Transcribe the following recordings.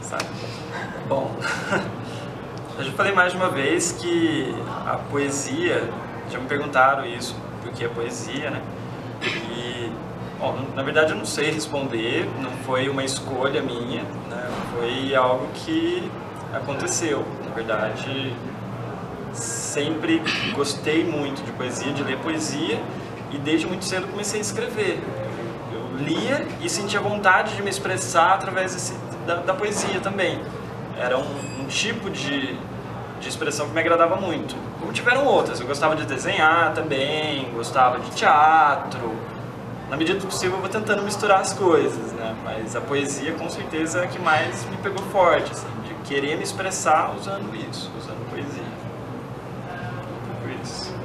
sabe? Bom, eu já falei mais de uma vez que a poesia, já me perguntaram isso, por que a poesia, né? E, bom, na verdade eu não sei responder, não foi uma escolha minha, né? Foi algo que aconteceu. Na verdade, sempre gostei muito de poesia, de ler poesia, e desde muito cedo comecei a escrever. Eu lia e sentia vontade de me expressar através da poesia também. Era um tipo de expressão que me agradava muito. Como tiveram outras, eu gostava de desenhar também, gostava de teatro. Na medida do possível eu vou tentando misturar as coisas, né? Mas a poesia com certeza é a que mais me pegou forte, assim, de querer me expressar usando isso, usando poesia. Por isso.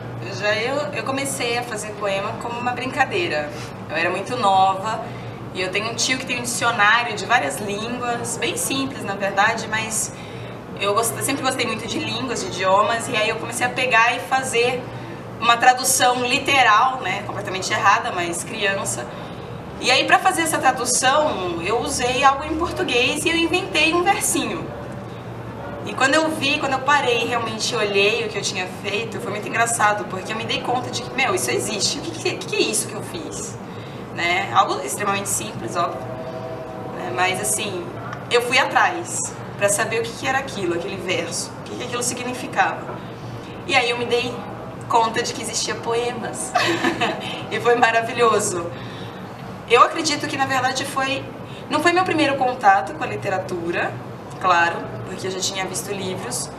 Eu comecei a fazer poema como uma brincadeira. Eu era muito nova e eu tenho um tio que tem um dicionário de várias línguas, bem simples na verdade, mas eu sempre gostei muito de línguas, de idiomas, e aí eu comecei a pegar e fazer uma tradução literal, né, completamente errada, mas criança. E aí para fazer essa tradução eu usei algo em português e eu inventei um versinho. E quando eu parei e realmente olhei o que eu tinha feito, foi muito engraçado, porque eu me dei conta de que, meu, isso existe, o que é isso que eu fiz? Né? Algo extremamente simples, óbvio, né? Mas assim, eu fui atrás para saber o que era aquilo, aquele verso, o que aquilo significava. E aí eu me dei conta de que existia poemas, e foi maravilhoso. Eu acredito que na verdade não foi meu primeiro contato com a literatura, claro, porque eu já tinha visto livros,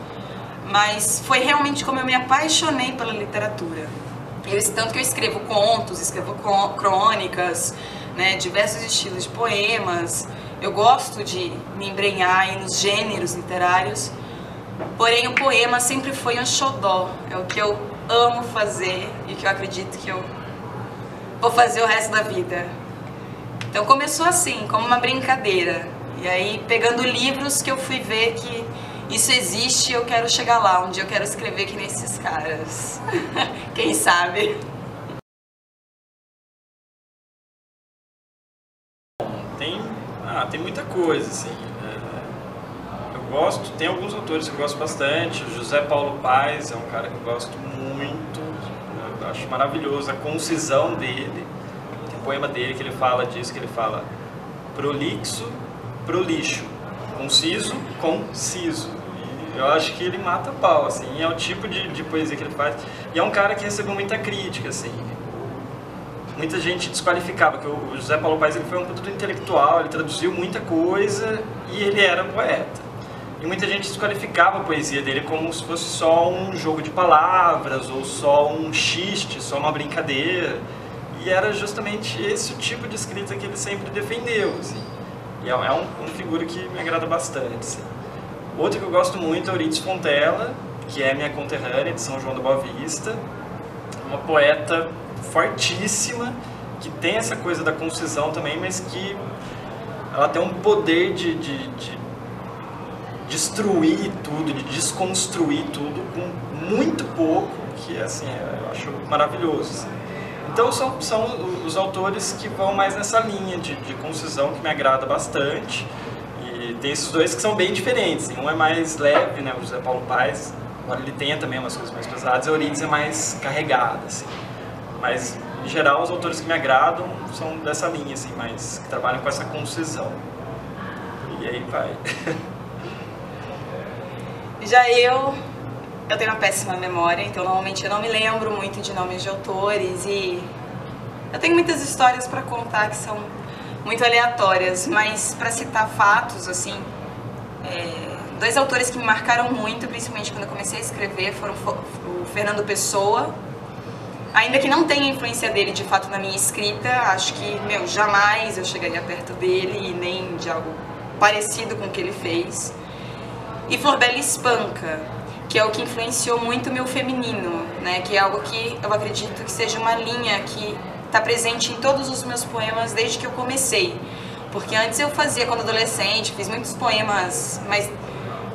mas foi realmente como eu me apaixonei pela literatura. Tanto que eu escrevo contos, escrevo crônicas, né, diversos estilos de poemas. Eu gosto de me embrenhar nos gêneros literários, porém o poema sempre foi um xodó, é o que eu amo fazer e que eu acredito que eu vou fazer o resto da vida. Então começou assim, como uma brincadeira, e aí pegando livros que eu fui ver que isso existe, eu quero chegar lá, um dia eu quero escrever que nem esses caras. Quem sabe? Tem muita coisa, assim. Tem alguns autores que eu gosto bastante. O José Paulo Paes é um cara que eu gosto muito. Eu acho maravilhoso a concisão dele. Tem um poema dele que ele fala disso, que ele fala prolixo, prolixo, conciso, conciso. E eu acho que ele mata pau, assim. É o tipo de poesia que ele faz. E é um cara que recebeu muita crítica, assim. Muita gente desqualificava, que o José Paulo Paes ele foi um puto intelectual, ele traduziu muita coisa e ele era poeta. E muita gente desqualificava a poesia dele como se fosse só um jogo de palavras, ou só um xiste, só uma brincadeira. E era justamente esse o tipo de escrita que ele sempre defendeu, assim. E é uma figura que me agrada bastante, assim. Outro que eu gosto muito é Eurídice Fontella, que é minha conterrânea de São João da Boa Vista. Uma poeta fortíssima, que tem essa coisa da concisão também, mas que ela tem um poder de destruir tudo, de desconstruir tudo com muito pouco, que assim, eu acho maravilhoso. Assim. Então são os autores que vão mais nessa linha de concisão que me agrada bastante. E tem esses dois que são bem diferentes. Um é mais leve, né, o José Paulo Paes, embora ele tenha também umas coisas mais pesadas, a Eurídice é mais carregada, assim. Mas, em geral, os autores que me agradam são dessa linha, assim, mas que trabalham com essa concisão. E aí vai. Já eu tenho uma péssima memória, então normalmente eu não me lembro muito de nomes de autores e eu tenho muitas histórias para contar que são muito aleatórias, mas para citar fatos, assim, dois autores que me marcaram muito, principalmente quando eu comecei a escrever, foram o Fernando Pessoa. Ainda que não tenha influência dele de fato na minha escrita, acho que, jamais eu chegaria perto dele e nem de algo parecido com o que ele fez. E Florbela Espanca, que é o que influenciou muito o meu feminino, né? Que é algo que eu acredito que seja uma linha que está presente em todos os meus poemas desde que eu comecei. Porque antes eu fazia, quando adolescente, fiz muitos poemas mais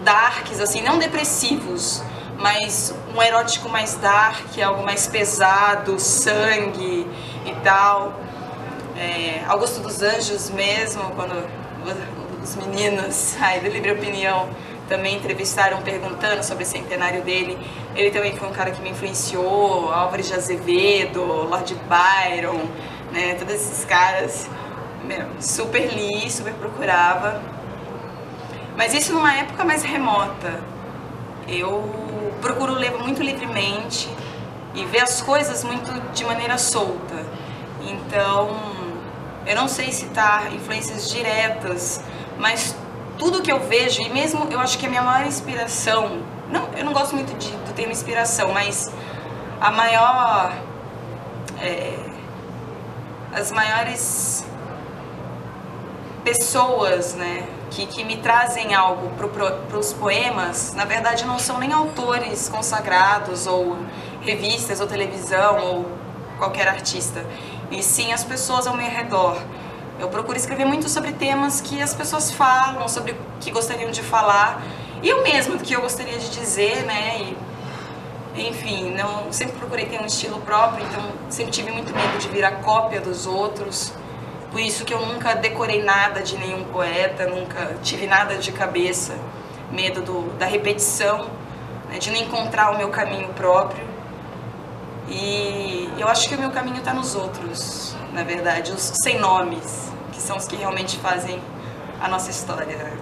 darks, assim, não depressivos, mas um erótico mais dark, algo mais pesado, sangue e tal. Augusto dos Anjos mesmo, quando os meninos aí do Livre Opinião também entrevistaram perguntando sobre o centenário dele. Ele também foi um cara que me influenciou, Álvares de Azevedo, Lord Byron, né, todos esses caras, super li, super procurava. Mas isso numa época mais remota. Eu procuro ler muito livremente e ver as coisas muito de maneira solta. Então, eu não sei citar influências diretas, mas tudo que eu vejo, e mesmo eu acho que a minha maior inspiração, eu não gosto muito do termo inspiração, mas a maior, as maiores pessoas, né, que me trazem algo para os poemas, na verdade não são nem autores consagrados, ou revistas, ou televisão, ou qualquer artista, e sim as pessoas ao meu redor. Eu procuro escrever muito sobre temas que as pessoas falam, sobre o que gostariam de falar, e eu mesma do que eu gostaria de dizer, né? E, enfim, sempre procurei ter um estilo próprio, então sempre tive muito medo de virar cópia dos outros. Por isso que eu nunca decorei nada de nenhum poeta, nunca tive nada de cabeça, medo da repetição, né? De não encontrar o meu caminho próprio. E eu acho que o meu caminho está nos outros, na verdade, os sem nomes, que são os que realmente fazem a nossa história.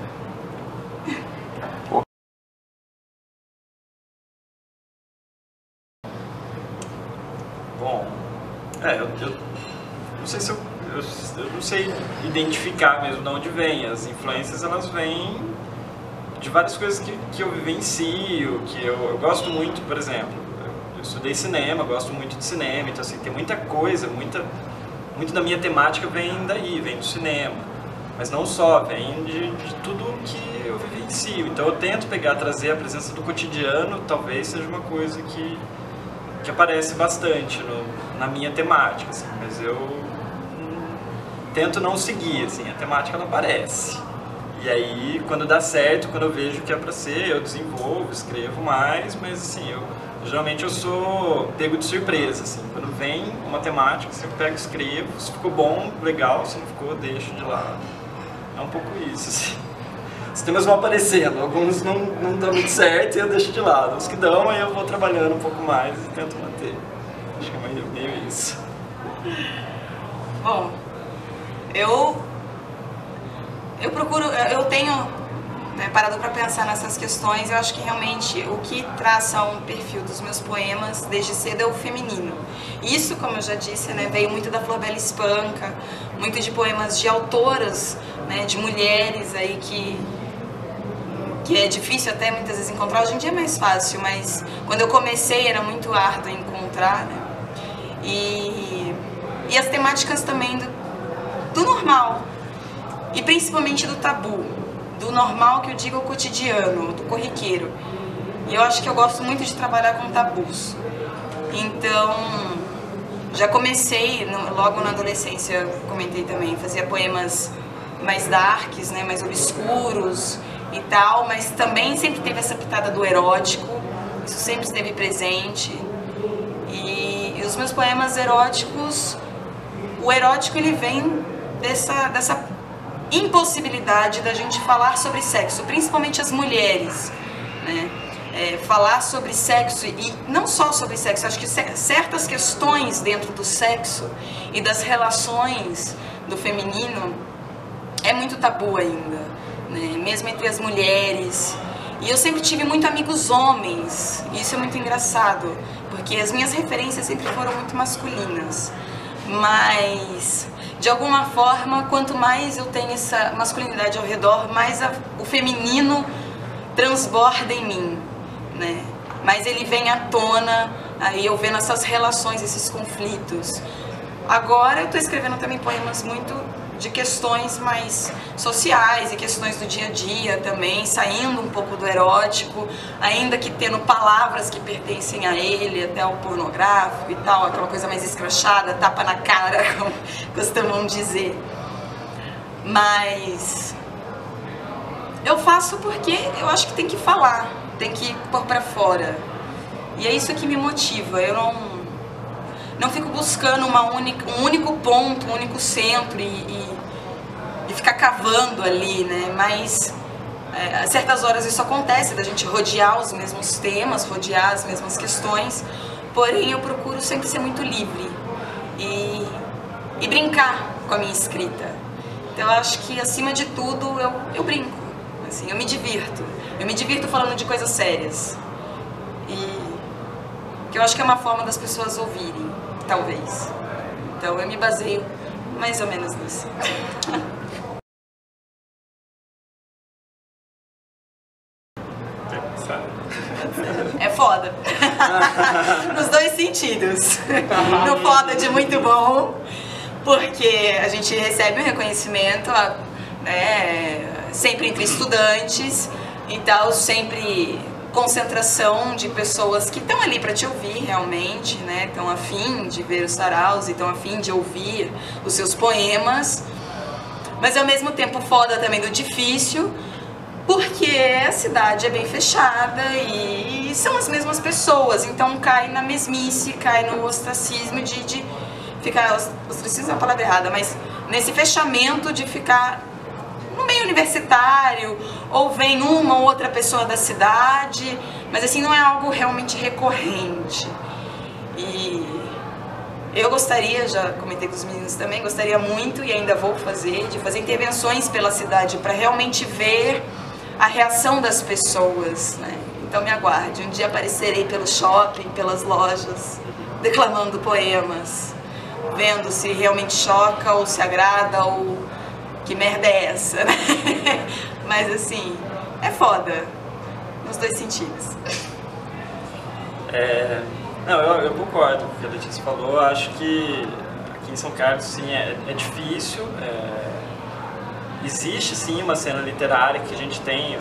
Bom, eu não sei se eu não sei identificar mesmo de onde vem. As influências, elas vêm de várias coisas que eu vivencio, que eu gosto muito. Por exemplo, eu estudei cinema, gosto muito de cinema, então assim, tem muita coisa, muito da minha temática vem daí, vem do cinema. Mas não só, vem de tudo que eu vivencio. Então eu tento trazer a presença do cotidiano, talvez seja uma coisa que aparece bastante na minha temática, assim, mas eu tento não seguir, assim, a temática não aparece. E aí, quando dá certo, quando eu vejo que é pra ser, eu desenvolvo, escrevo mais, mas assim, geralmente eu sou pego de surpresa, assim, quando vem uma temática, assim, eu pego e escrevo, se ficou bom, legal, se não ficou, deixo de lado. É um pouco isso, assim. Os temas vão aparecendo, alguns não dão muito certo e eu deixo de lado. Os que dão, aí eu vou trabalhando um pouco mais e tento manter. Acho que é meio isso. Bom, eu procuro, eu tenho, né, parado para pensar nessas questões. Eu acho que realmente o que traça um perfil dos meus poemas desde cedo é o feminino. Isso, como eu já disse, né, veio muito da Flor Bela Espanca, muito de poemas de autoras, né, de mulheres aí que é difícil até muitas vezes encontrar. Hoje em dia é mais fácil, mas quando eu comecei era muito árduo encontrar, né? E as temáticas também do normal, e principalmente do tabu, do normal, que eu digo, o cotidiano, do corriqueiro. E eu acho que eu gosto muito de trabalhar com tabus. Então, já comecei, logo na adolescência, comentei também, fazia poemas mais darks, né, mais obscuros e tal, mas também sempre teve essa pitada do erótico, isso sempre esteve presente. E os meus poemas eróticos, o erótico, ele vem dessa impossibilidade da gente falar sobre sexo, principalmente as mulheres, né? Falar sobre sexo, e não só sobre sexo, acho que certas questões dentro do sexo e das relações do feminino é muito tabu ainda, né? Mesmo entre as mulheres. E eu sempre tive muito amigos homens, e isso é muito engraçado, porque as minhas referências sempre foram muito masculinas. Mas, de alguma forma, quanto mais eu tenho essa masculinidade ao redor, mais o feminino transborda em mim, né? Mas ele vem à tona, aí eu vendo essas relações, esses conflitos. Agora eu estou escrevendo também poemas muito de questões mais sociais e questões do dia a dia também, saindo um pouco do erótico, ainda que tendo palavras que pertencem a ele, até ao pornográfico e tal, aquela coisa mais escrachada, tapa na cara, como costumam dizer. Mas eu faço porque eu acho que tem que falar, tem que pôr pra fora. E é isso que me motiva. Eu não fico buscando um único ponto, um único centro ficar cavando ali, né? Mas a certas horas isso acontece, da gente rodear os mesmos temas, rodear as mesmas questões, porém eu procuro sempre ser muito livre e brincar com a minha escrita. Então eu acho que acima de tudo eu brinco, assim, eu me divirto falando de coisas sérias, e que eu acho que é uma forma das pessoas ouvirem, talvez. Então eu me baseio mais ou menos nisso. É foda. Nos dois sentidos. No foda de muito bom, porque a gente recebe um reconhecimento, né, sempre entre estudantes e tal, sempre concentração de pessoas que estão ali para te ouvir realmente, né, estão a fim de ver os saraus e estão a fim de ouvir os seus poemas, mas ao mesmo tempo foda também do difícil, porque a cidade é bem fechada e são as mesmas pessoas, então cai na mesmice, cai no ostracismo de ficar, ostracismo é a palavra errada, mas nesse fechamento de ficar no meio universitário, ou vem uma ou outra pessoa da cidade, mas assim, não é algo realmente recorrente. E eu gostaria, já comentei com os meninos também, gostaria muito, e ainda vou fazer, de fazer intervenções pela cidade para realmente ver a reação das pessoas, né? Então me aguarde, um dia aparecerei pelo shopping, pelas lojas, declamando poemas, vendo se realmente choca ou se agrada ou que merda é essa, né? Mas assim, é foda, nos dois sentidos. Não, eu concordo com o que a Letícia falou. Eu acho que aqui em São Carlos, sim, é difícil. Existe, sim, uma cena literária que a gente tem,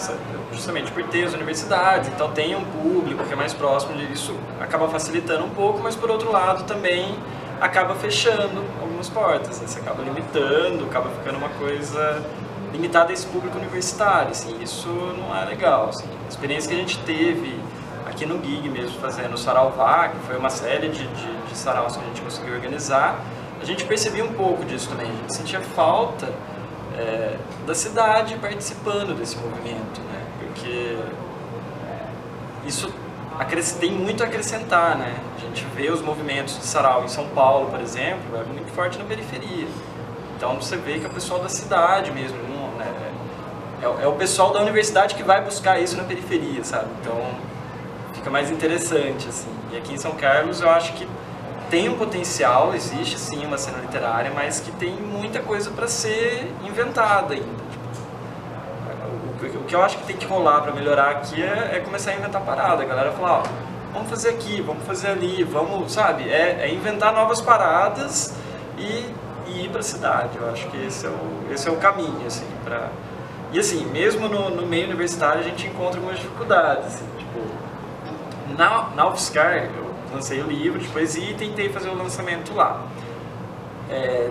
justamente por ter as universidades, então tem um público que é mais próximo disso, acaba facilitando um pouco, mas por outro lado também acaba fechando algumas portas, né? Você acaba limitando, acaba ficando uma coisa limitada a esse público universitário, assim, isso não é legal. Assim. A experiência que a gente teve aqui no GIG mesmo, fazendo o Sarauvá, que foi uma série de saraus que a gente conseguiu organizar, a gente percebia um pouco disso também, a gente sentia falta da cidade participando desse movimento, né? Porque isso tem muito a acrescentar, né? A gente vê os movimentos de sarau em São Paulo, por exemplo, é muito forte na periferia. Então você vê que é o pessoal da cidade mesmo, né? É o pessoal da universidade que vai buscar isso na periferia, sabe? Então fica mais interessante, assim. E aqui em São Carlos eu acho que tem um potencial, existe sim uma cena literária, mas que tem muita coisa para ser inventada ainda. Tipo, o que eu acho que tem que rolar para melhorar aqui é começar a inventar parada. A galera falar, ó, vamos fazer aqui, vamos fazer ali, vamos, sabe? É inventar novas paradas e ir para a cidade. Eu acho que esse é o caminho, assim, para... E assim, mesmo no meio universitário a gente encontra algumas dificuldades, assim, tipo, na UFSCar eu lancei o livro de poesia e tentei fazer o lançamento lá.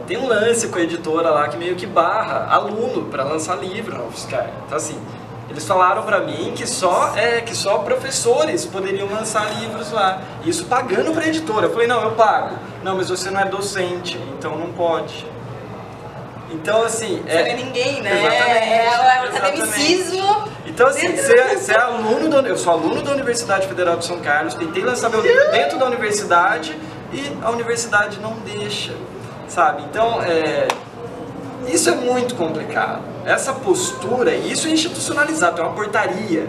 Tem um lance com a editora lá que meio que barra aluno para lançar livro na UFSCar. Então assim, eles falaram para mim que só professores poderiam lançar livros lá. Isso pagando para a editora. Eu falei, não, eu pago. Não, mas você não é docente, então não pode. Então assim... Você não é ninguém, né? Exatamente. É o academicismo. Então assim, você é aluno, eu sou aluno da Universidade Federal de São Carlos, tentei lançar meu livro dentro da universidade e a universidade não deixa, sabe? Então, isso é muito complicado. Essa postura, isso é institucionalizado, é uma portaria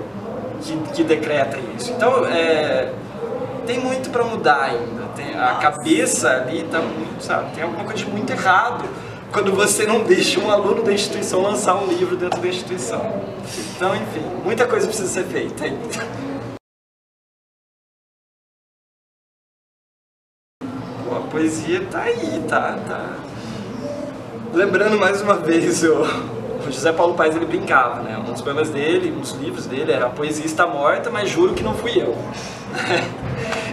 que decreta isso. Então, tem muito para mudar ainda. A cabeça ali tá muito, sabe? Tem alguma coisa de muito errado quando você não deixa um aluno da instituição lançar um livro dentro da instituição. Então, enfim, muita coisa precisa ser feita ainda. Pô, a poesia tá aí, tá. Lembrando mais uma vez, o José Paulo Paes, ele brincava, né? Um dos poemas dele, um dos livros dele era: a poesia está morta, mas juro que não fui eu.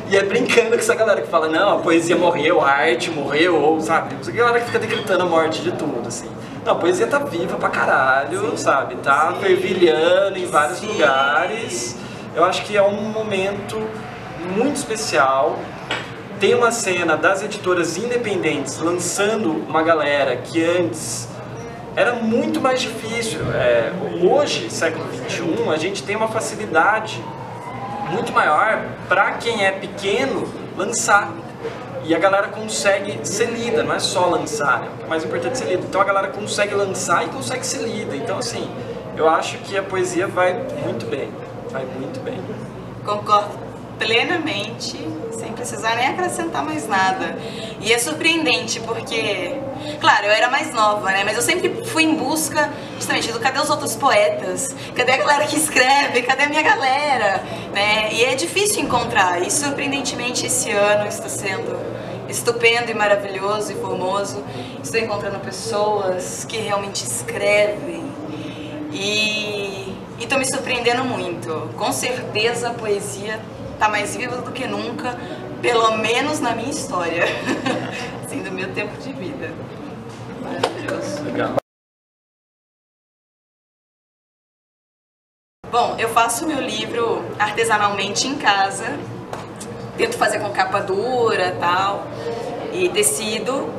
E é brincando com essa galera que fala, não, a poesia morreu, a arte morreu, ou sabe? Essa galera que fica decretando a morte de tudo, assim. Não, a poesia tá viva pra caralho, sim, sabe? Tá fervilhando em vários lugares. Eu acho que é um momento muito especial. Tem uma cena das editoras independentes lançando uma galera que antes era muito mais difícil. Hoje, século XXI, a gente tem uma facilidade muito maior para quem é pequeno lançar. E a galera consegue ser lida, não é só lançar, né? O que é mais importante é ser lida. Então a galera consegue lançar e consegue ser lida. Então assim, eu acho que a poesia vai muito bem, vai muito bem. Concordo plenamente, sem precisar nem acrescentar mais nada. E é surpreendente porque, claro, eu era mais nova, né? Mas eu sempre fui em busca justamente do cadê os outros poetas? Cadê a galera que escreve? Cadê a minha galera? Né? E é difícil encontrar. E surpreendentemente esse ano está sendo estupendo e maravilhoso e formoso. Estou encontrando pessoas que realmente escrevem e estou me surpreendendo muito. Com certeza a poesia está mais viva do que nunca, pelo menos na minha história, assim, do meu tempo de vida. Maravilhoso. Legal. Bom, eu faço meu livro artesanalmente em casa, tento fazer com capa dura, tal, e tecido,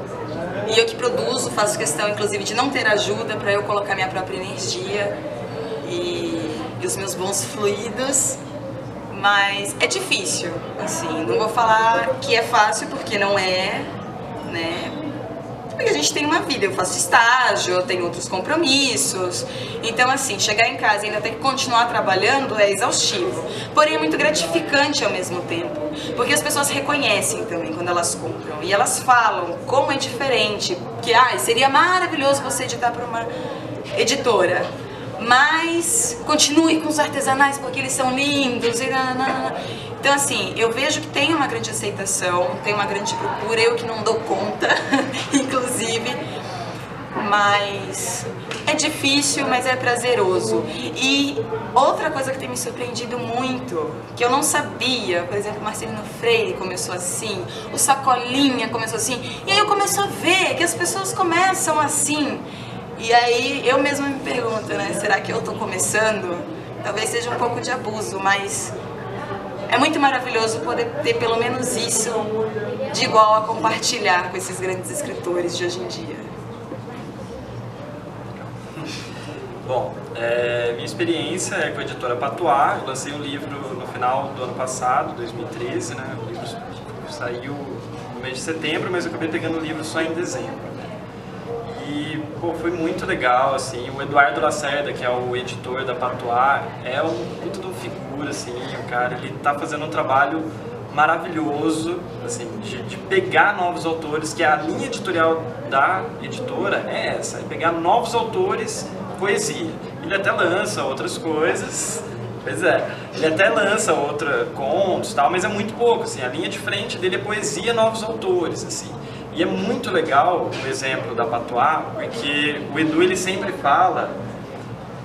e eu que produzo, faço questão inclusive de não ter ajuda para eu colocar minha própria energia e os meus bons fluidos. Mas é difícil, assim, não vou falar que é fácil porque não é, né? Porque a gente tem uma vida, eu faço estágio, eu tenho outros compromissos. Então, assim, chegar em casa e ainda ter que continuar trabalhando é exaustivo. Porém, é muito gratificante ao mesmo tempo. Porque as pessoas reconhecem também quando elas compram. E elas falam como é diferente. Que, seria maravilhoso você editar para uma editora. Mas continue com os artesanais porque eles são lindos e Então assim, eu vejo que tem uma grande aceitação, tem uma grande procura, eu que não dou conta, inclusive, mas é difícil, mas é prazeroso. E outra coisa que tem me surpreendido muito, que eu não sabia, por exemplo, Marcelino Freire começou assim, o Sacolinha começou assim, e aí eu começo a ver que as pessoas começam assim. E aí eu mesma me pergunto, né, será que eu tô começando? Talvez seja um pouco de abuso, mas é muito maravilhoso poder ter pelo menos isso de igual a compartilhar com esses grandes escritores de hoje em dia. Bom, minha experiência é com a editora Patois. Eu lancei um livro no final do ano passado, 2013, né? O livro saiu no mês de setembro, mas eu acabei pegando o livro só em dezembro. E, pô, foi muito legal, assim, o Eduardo Lacerda, que é o editor da Patois, é um puto de uma figura, assim, o cara, ele tá fazendo um trabalho maravilhoso, assim, de pegar novos autores, que a linha editorial da editora é essa, é pegar novos autores, poesia. Ele até lança outras coisas, pois é, ele até lança contos e tal, mas é muito pouco, assim, a linha de frente dele é poesia, novos autores, assim. E é muito legal o exemplo da Patois, porque o Edu, ele sempre fala,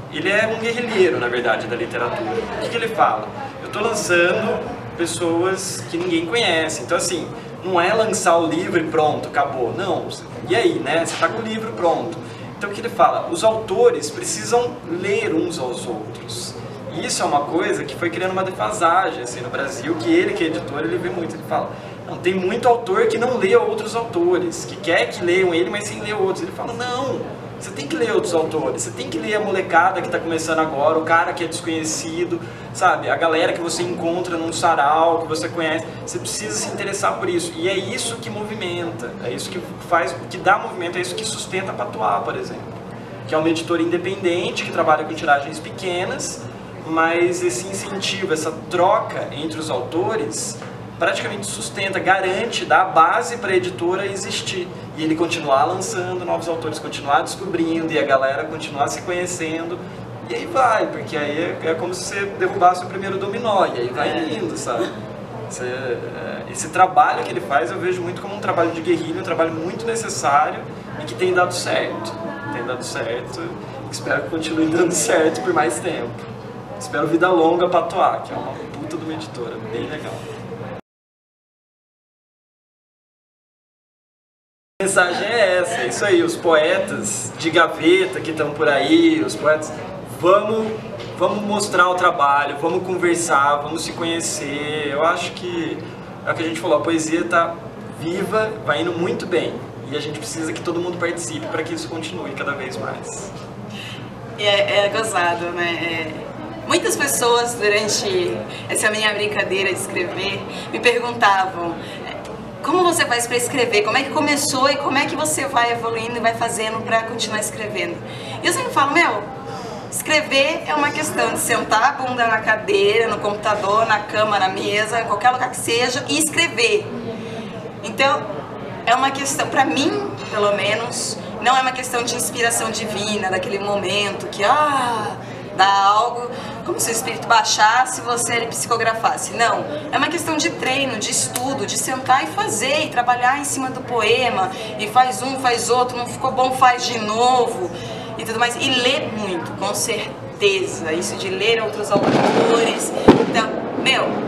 ele é um guerrilheiro, na verdade, da literatura. O que ele fala? Eu estou lançando pessoas que ninguém conhece, então assim, não é lançar o livro e pronto, acabou, não. E aí, né, você está com o livro pronto. Então o que ele fala? Os autores precisam ler uns aos outros. E isso é uma coisa que foi criando uma defasagem, assim, no Brasil, que ele, que é editor, ele vê muito, ele fala... Não, tem muito autor que não lê outros autores, que quer que leiam ele, mas sem ler outros. Ele fala, não, você tem que ler outros autores, você tem que ler a molecada que está começando agora, o cara que é desconhecido, sabe? A galera que você encontra num sarau, que você conhece, você precisa se interessar por isso. E é isso que movimenta, é isso que faz, que dá movimento, é isso que sustenta a Patois, por exemplo. Que é uma editora independente, que trabalha com tiragens pequenas, mas esse incentivo, essa troca entre os autores... praticamente sustenta, garante, dá a base para a editora existir. E ele continuar lançando novos autores, continuar descobrindo, e a galera continuar se conhecendo. E aí vai, porque aí é como se você derrubasse o primeiro dominó, e aí vai indo, sabe? Esse trabalho que ele faz eu vejo muito como um trabalho de guerrilha, um trabalho muito necessário e que tem dado certo. Tem dado certo, espero que continue dando certo por mais tempo. Espero vida longa para Patois, que é uma puta de uma editora, bem legal. A mensagem é essa, é isso aí, os poetas de gaveta que estão por aí, os poetas, vamos mostrar o trabalho, vamos conversar, vamos se conhecer. Eu acho que é o que a gente falou, a poesia está viva, vai indo muito bem. E a gente precisa que todo mundo participe para que isso continue cada vez mais. É gozado, né? Muitas pessoas, durante essa minha brincadeira de escrever, me perguntavam: como você faz para escrever? Como é que começou e como é que você vai evoluindo e vai fazendo para continuar escrevendo? E eu sempre falo, escrever é uma questão de sentar a bunda na cadeira, no computador, na cama, na mesa, em qualquer lugar que seja, e escrever. Então, é uma questão, para mim, pelo menos, não é uma questão de inspiração divina, daquele momento que, dá algo, como se o espírito baixasse e você ele psicografasse. Não, é uma questão de treino, de estudo, de sentar e fazer, e trabalhar em cima do poema, e faz um, faz outro, não ficou bom, faz de novo, e tudo mais. E ler muito, com certeza, isso de ler outros autores. Então,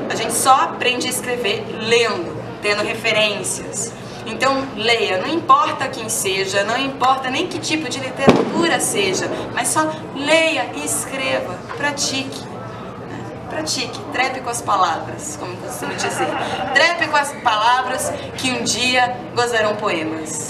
a gente só aprende a escrever lendo, tendo referências. Então, leia, não importa quem seja, não importa nem que tipo de literatura seja, mas só leia e escreva, pratique. Pratique, trepe com as palavras, como costumo dizer. Trepe com as palavras que um dia gozarão poemas.